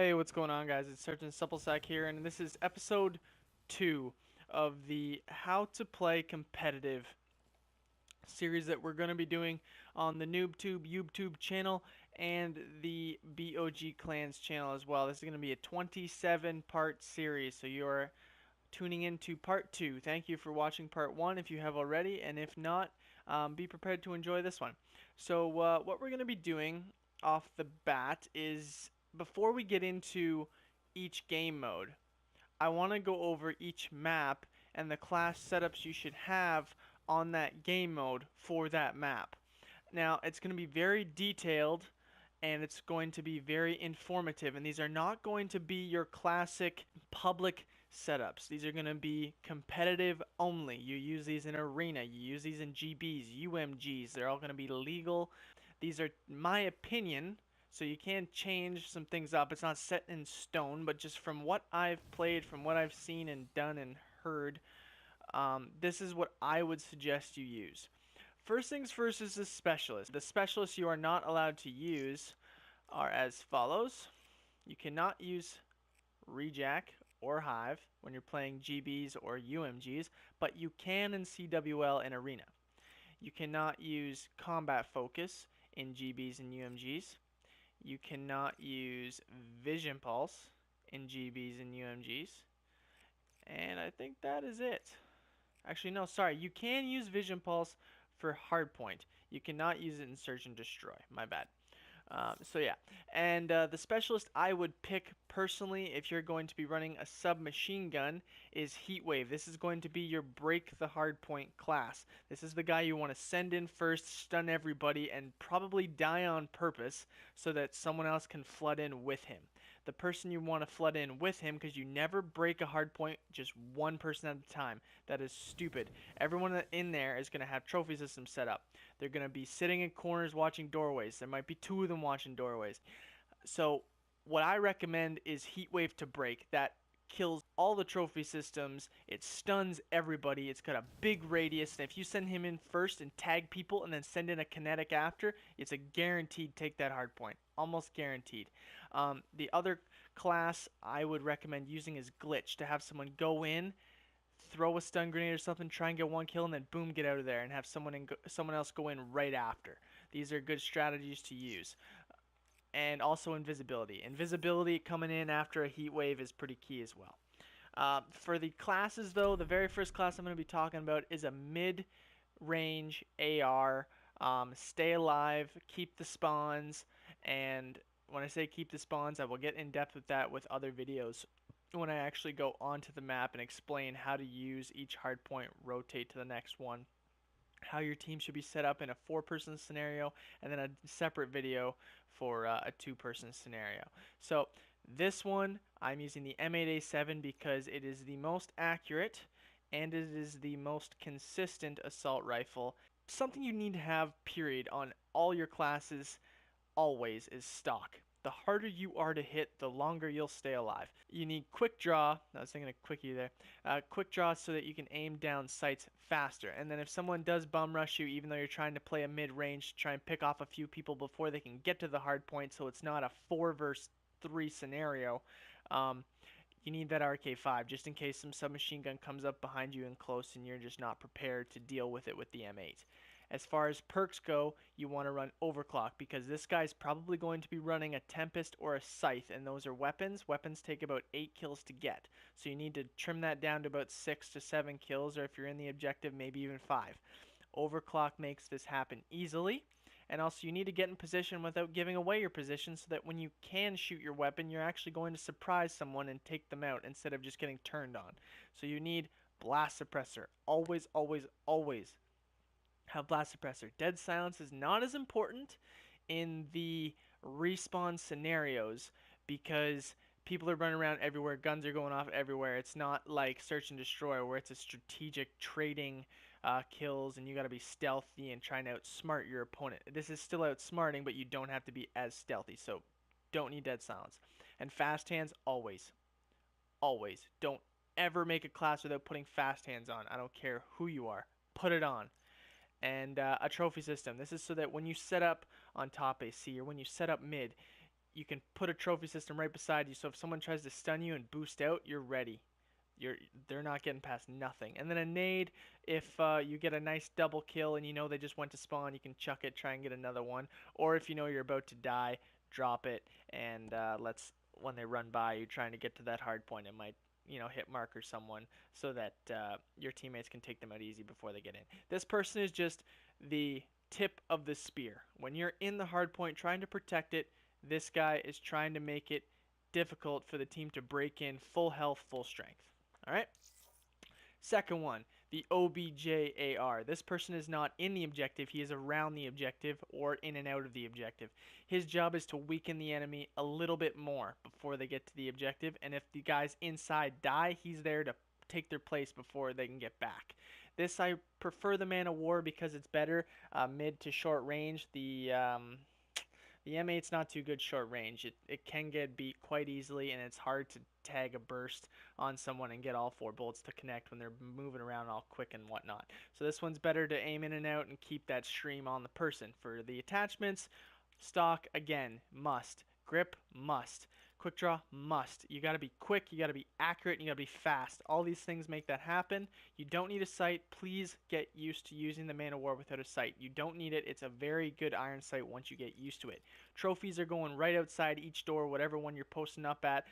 Hey, what's going on, guys? It's Sergeant Supplesack here, and this is episode 2 of the How to Play Competitive series that we're going to be doing on the NoobTube YouTube channel and the BOG Clans channel as well. This is going to be a 27-part series, so you're tuning in to part 2. Thank you for watching part 1 if you have already, and if not, be prepared to enjoy this one. So what we're going to be doing off the bat is, before we get into each game mode, I want to go over each map and the class setups you should have on that game mode for that map. Now, it's going to be very detailed and it's going to be very informative, and these are not going to be your classic public setups. These are going to be competitive only. You use these in arena, you use these in GBs, UMGs. They're all going to be legal. These are my opinion, so you can change some things up. It's not set in stone, but just from what I've played, from what I've seen and done and heard, this is what I would suggest you use. First things first is the specialist. The specialists you are not allowed to use are as follows. You cannot use Rejack or Hive when you're playing GBs or UMGs, but you can in CWL and Arena. You cannot use Combat Focus in GBs and UMGs. You cannot use Vision Pulse in GBs and UMGs. And I think that is it. Actually, no, sorry. You can use Vision Pulse for HardPoint. You cannot use it in Search and Destroy. My bad. So yeah, and the specialist I would pick personally if you're going to be running a submachine gun is Heatwave. This is going to be your break the hardpoint class. This is the guy you want to send in first, stun everybody, and probably die on purpose so that someone else can flood in with him. The person you want to flood in with him, because you never break a hardpoint just one person at a time. That is stupid. Everyone in there is going to have trophy systems set up. They're going to be sitting in corners watching doorways. There might be two of them watching doorways. So what I recommend is Heatwave to break. That kills all the trophy systems. It stuns everybody. It's got a big radius, and if you send him in first and tag people and then send in a kinetic after, it's a guaranteed take that hard point. Almost guaranteed. The other class I would recommend using is Glitch, to have someone go in, throw a stun grenade or something, try and get one kill, and then boom, get out of there, and have someone else go in right after. These are good strategies to use. And also invisibility. Invisibility coming in after a heat wave is pretty key as well. For the classes, though, the very first class I'm going to be talking about is a mid-range AR. Stay alive, keep the spawns, and when I say keep the spawns, I will get in depth with that with other videos when I actually go onto the map and explain how to use each hardpoint, rotate to the next one, how your team should be set up in a 4-person scenario, and then a separate video for a 2-person scenario. So this one, I'm using the M8A7 because it is the most accurate and it is the most consistent assault rifle. Something you need to have, period, on all your classes always is stock. The harder you are to hit, the longer you'll stay alive. You need quick draw. I was thinking a quickie there. Quick draw so that you can aim down sights faster. And then if someone does bum rush you, even though you're trying to play a mid-range, try and pick off a few people before they can get to the hard point, so it's not a 4 versus 3 scenario. You need that RK5 just in case some submachine gun comes up behind you and close and you're just not prepared to deal with it with the M8. As far as perks go, you want to run Overclock because this guy's probably going to be running a Tempest or a Scythe, and those are weapons. Weapons take about 8 kills to get, so you need to trim that down to about 6 to 7 kills, or if you're in the objective, maybe even 5. Overclock makes this happen easily, and also you need to get in position without giving away your position so that when you can shoot your weapon, you're actually going to surprise someone and take them out instead of just getting turned on. So you need Blast Suppressor. Always, always, always have Blast Suppressor. Dead Silence is not as important in the respawn scenarios because people are running around everywhere, guns are going off everywhere. It's not like Search and Destroy where it's a strategic trading kills and you got to be stealthy and trying to outsmart your opponent. This is still outsmarting, but you don't have to be as stealthy, so don't need Dead Silence. And Fast Hands, always. Always. Don't ever make a class without putting Fast Hands on. I don't care who you are. Put it on. And a trophy system. This is so that when you set up on top AC or when you set up mid, you can put a trophy system right beside you, so if someone tries to stun you and boost out, you're ready. They're not getting past nothing. And then a nade, if you get a nice double kill and you know they just went to spawn, you can chuck it, try and get another one. Or if you know you're about to die, drop it, and when they run by you trying to get to that hard point, it might hit marker someone so that your teammates can take them out easy before they get in. This person is just the tip of the spear. When you're in the hard point trying to protect it, this guy is trying to make it difficult for the team to break in full health, full strength. Alright? Second one, the OBJAR. This person is not in the objective, he is around the objective or in and out of the objective. His job is to weaken the enemy a little bit more before they get to the objective, and if the guys inside die, he's there to take their place before they can get back. This, I prefer the Man of War because it's better mid to short range. The M8's not too good short range. It can get beat quite easily, and it's hard to tag a burst on someone and get all 4 bullets to connect when they're moving around all quick and whatnot. So this one's better to aim in and out and keep that stream on the person. For the attachments, stock, again, must. Grip, must. Quick draw, must. You gotta be quick, you gotta be accurate, and you gotta be fast. All these things make that happen. You don't need a sight. Please get used to using the Man of War without a sight. You don't need it. It's a very good iron sight once you get used to it. Trophies are going right outside each door, whatever one you're posting up at,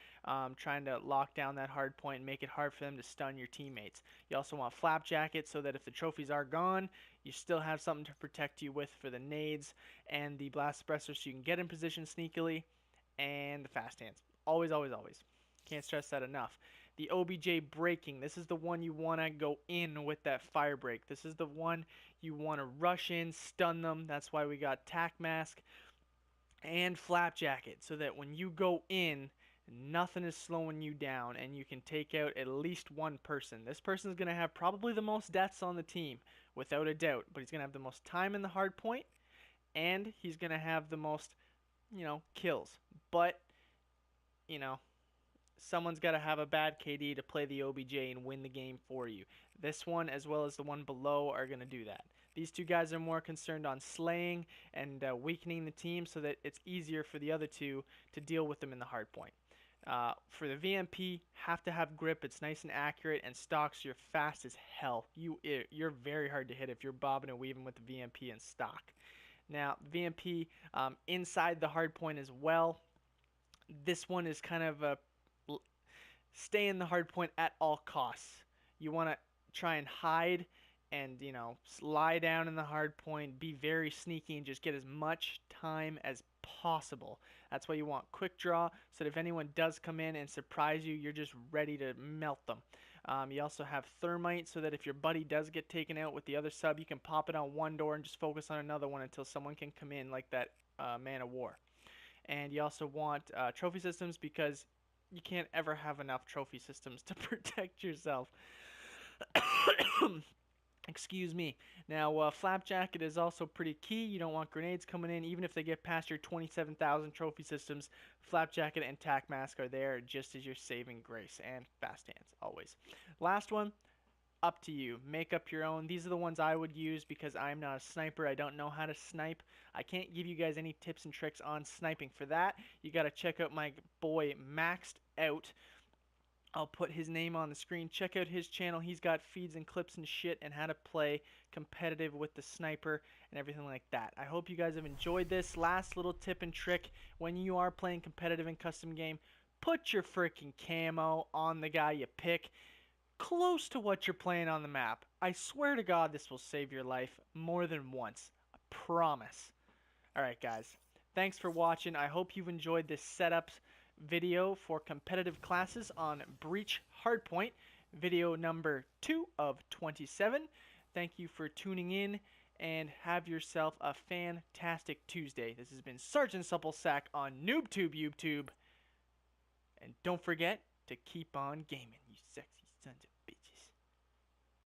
trying to lock down that hard point and make it hard for them to stun your teammates. You also want flap jackets so that if the trophies are gone, you still have something to protect you with for the nades, and the blast suppressor so you can get in position sneakily, and the fast hands. Always, always, always. Can't stress that enough. The OBJ breaking. This is the one you want to go in with that fire break. This is the one you want to rush in, stun them. That's why we got tack mask and flap jacket, so that when you go in, nothing is slowing you down and you can take out at least one person. This person is going to have probably the most deaths on the team, without a doubt, but he's going to have the most time in the hard point, and he's going to have the most kills. But someone's got to have a bad KD to play the OBJ and win the game for you. This one, as well as the one below, are going to do that. These two guys are more concerned on slaying and weakening the team so that it's easier for the other two to deal with them in the hard point. For the VMP, have to have grip. It's nice and accurate, and stocks, you're fast as hell. You're very hard to hit if you're bobbing and weaving with the VMP and stock. Now, VMP inside the hard point as well. This one is kind of a stay in the hard point at all costs. You want to try and hide and lie down in the hard point, be very sneaky, and just get as much time as possible. That's why you want quick draw, so that if anyone does come in and surprise you, you're just ready to melt them. You also have thermite, so that if your buddy does get taken out with the other sub, you can pop it on one door and just focus on another one until someone can come in, like that Man of War. And you also want trophy systems, because you can't ever have enough trophy systems to protect yourself. Excuse me. Now, flap jacket is also pretty key. You don't want grenades coming in, even if they get past your 27,000 trophy systems. Flap jacket and tack mask are there just as your saving grace, and fast hands always. Last one. Up to you. Make up your own. These are the ones I would use because I'm not a sniper. I don't know how to snipe. I can't give you guys any tips and tricks on sniping. For that, you got to check out my boy Maxed Out. I'll put his name on the screen. Check out his channel. He's got feeds and clips and shit and how to play competitive with the sniper and everything like that. I hope you guys have enjoyed this. Last little tip and trick. When you are playing competitive in custom game, put your freaking camo on the guy you pick, close to what you're playing on the map. I swear to God this will save your life more than once. I promise. Alright guys, thanks for watching. I hope you've enjoyed this setup video for competitive classes on Breach HardPoint, video number 2 of 27. Thank you for tuning in, and have yourself a fantastic Tuesday. This has been Sergeant Supplesack on NoobTube YouTube. And don't forget to keep on gaming, you sexy sons of